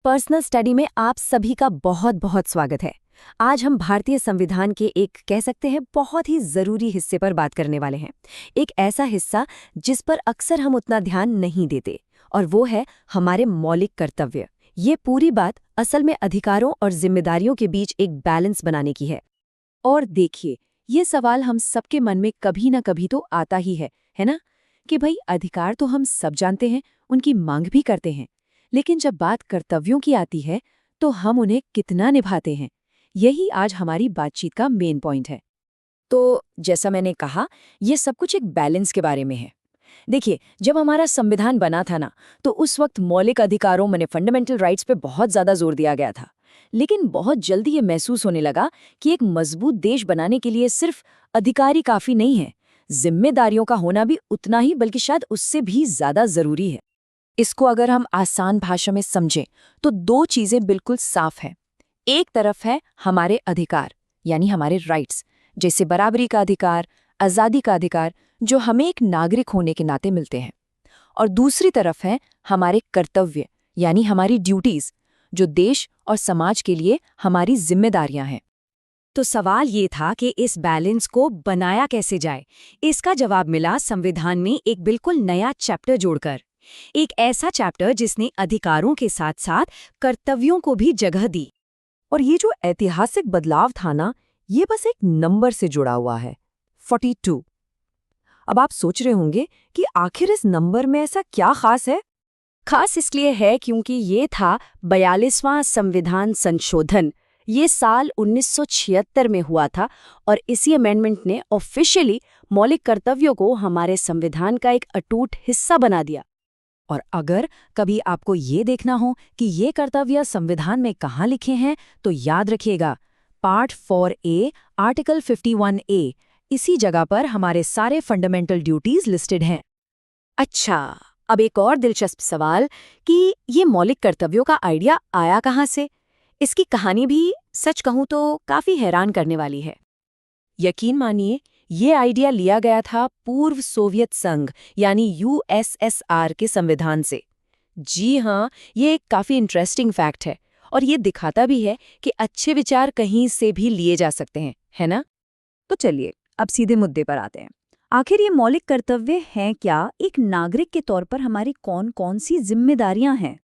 Personal study में आप सभी का बहुत बहुत स्वागत है। आज हम भारतीय संविधान के एक कह सकते हैं बहुत ही जरूरी हिस्से पर बात करने वाले हैं। एक ऐसा हिस्सा जिस पर अक्सर हम उतना ध्यान नहीं देते, और वो है हमारे मौलिक कर्तव्य। ये पूरी बात असल में अधिकारों और जिम्मेदारियों के बीच एक बैलेंस बनाने की है। और देखिए, ये सवाल हम सबके मन में कभी ना कभी तो आता ही है ना? कि भाई अधिकार तो हम सब जानते हैं, उनकी मांग भी करते हैं, लेकिन जब बात कर्तव्यों की आती है तो हम उन्हें कितना निभाते हैं, यही आज हमारी बातचीत का मेन पॉइंट है। तो जैसा मैंने कहा, ये सब कुछ एक बैलेंस के बारे में है। देखिए, जब हमारा संविधान बना था ना, तो उस वक्त मौलिक अधिकारों माने फंडामेंटल राइट्स पे बहुत ज्यादा जोर दिया गया था। लेकिन बहुत जल्दी ये महसूस होने लगा कि एक मजबूत देश बनाने के लिए सिर्फ अधिकार ही काफी नहीं है, जिम्मेदारियों का होना भी उतना ही बल्कि शायद उससे भी ज्यादा जरूरी है। इसको अगर हम आसान भाषा में समझें तो दो चीजें बिल्कुल साफ हैं। एक तरफ है हमारे अधिकार यानी हमारे राइट्स, जैसे बराबरी का अधिकार, आज़ादी का अधिकार, जो हमें एक नागरिक होने के नाते मिलते हैं। और दूसरी तरफ है हमारे कर्तव्य यानी हमारी ड्यूटीज, जो देश और समाज के लिए हमारी जिम्मेदारियां हैं। तो सवाल ये था कि इस बैलेंस को बनाया कैसे जाए। इसका जवाब मिला संविधान में एक बिल्कुल नया चैप्टर जोड़कर, एक ऐसा चैप्टर जिसने अधिकारों के साथ साथ कर्तव्यों को भी जगह दी। और ये जो ऐतिहासिक बदलाव था ना, ये बस एक नंबर से जुड़ा हुआ है, 42। अब आप सोच रहे होंगे कि आखिर इस नंबर में ऐसा क्या खास है। खास इसलिए है क्योंकि ये था 42वां संविधान संशोधन। ये साल 1976 में हुआ था, और इसी अमेंडमेंट ने ऑफिशियली मौलिक कर्तव्यों को हमारे संविधान का एक अटूट हिस्सा बना दिया। और अगर कभी आपको ये देखना हो कि ये कर्तव्य संविधान में कहाँ लिखे हैं, तो याद रखिएगा, पार्ट 4A, आर्टिकल 51A, इसी जगह पर हमारे सारे फंडामेंटल ड्यूटीज लिस्टेड हैं। अच्छा, अब एक और दिलचस्प सवाल कि ये मौलिक कर्तव्यों का आइडिया आया कहाँ से। इसकी कहानी भी सच कहूँ तो काफी हैरान करने वाली है। यकीन मानिए, ये आइडिया लिया गया था पूर्व सोवियत संघ यानी यूएसएसआर के संविधान से। जी हाँ, ये एक काफी इंटरेस्टिंग फैक्ट है, और ये दिखाता भी है कि अच्छे विचार कहीं से भी लिए जा सकते हैं, है ना? तो चलिए अब सीधे मुद्दे पर आते हैं। आखिर ये मौलिक कर्तव्य हैं क्या? एक नागरिक के तौर पर हमारी कौन कौन सी जिम्मेदारियां हैं?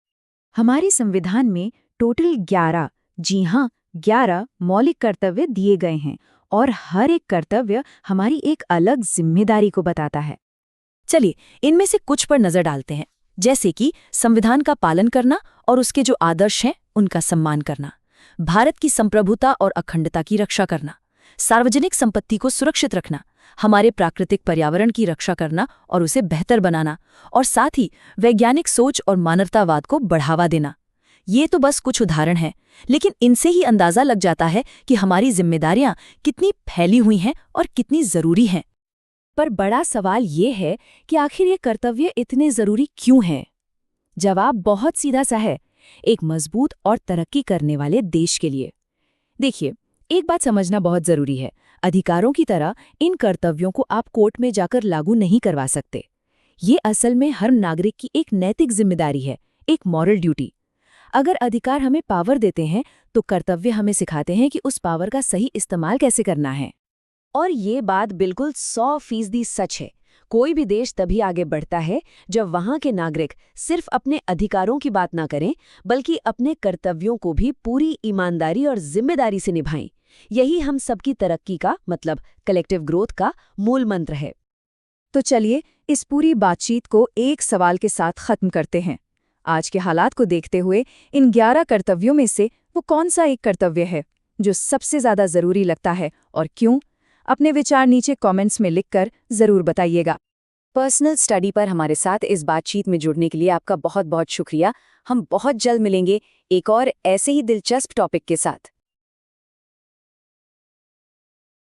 हमारे संविधान में टोटल 11, जी हाँ 11 मौलिक कर्तव्य दिए गए हैं, और हर एक कर्तव्य हमारी एक अलग जिम्मेदारी को बताता है। चलिए इनमें से कुछ पर नजर डालते हैं, जैसे कि संविधान का पालन करना और उसके जो आदर्श हैं उनका सम्मान करना, भारत की संप्रभुता और अखंडता की रक्षा करना, सार्वजनिक संपत्ति को सुरक्षित रखना, हमारे प्राकृतिक पर्यावरण की रक्षा करना और उसे बेहतर बनाना, और साथ ही वैज्ञानिक सोच और मानवतावाद को बढ़ावा देना। ये तो बस कुछ उदाहरण हैं, लेकिन इनसे ही अंदाजा लग जाता है कि हमारी जिम्मेदारियां कितनी फैली हुई हैं और कितनी जरूरी हैं। पर बड़ा सवाल ये है कि आखिर ये कर्तव्य इतने जरूरी क्यों हैं? जवाब बहुत सीधा सा है, एक मजबूत और तरक्की करने वाले देश के लिए। देखिए, एक बात समझना बहुत जरूरी है, अधिकारों की तरह इन कर्तव्यों को आप कोर्ट में जाकर लागू नहीं करवा सकते। ये असल में हर नागरिक की एक नैतिक जिम्मेदारी है, एक मॉरल ड्यूटी। अगर अधिकार हमें पावर देते हैं, तो कर्तव्य हमें सिखाते हैं कि उस पावर का सही इस्तेमाल कैसे करना है। और ये बात बिल्कुल 100% सच है। कोई भी देश तभी आगे बढ़ता है जब वहाँ के नागरिक सिर्फ अपने अधिकारों की बात ना करें, बल्कि अपने कर्तव्यों को भी पूरी ईमानदारी और जिम्मेदारी से निभाएं। यही हम सबकी तरक्की का मतलब कलेक्टिव ग्रोथ का मूल मंत्र है। तो चलिए इस पूरी बातचीत को एक सवाल के साथ खत्म करते हैं। आज के हालात को देखते हुए इन 11 कर्तव्यों में से वो कौन सा एक कर्तव्य है जो सबसे ज्यादा जरूरी लगता है, और क्यों? अपने विचार नीचे कमेंट्स में लिखकर जरूर बताइएगा। पर्सनल स्टडी पर हमारे साथ इस बातचीत में जुड़ने के लिए आपका बहुत बहुत शुक्रिया। हम बहुत जल्द मिलेंगे एक और ऐसे ही दिलचस्प टॉपिक के साथ।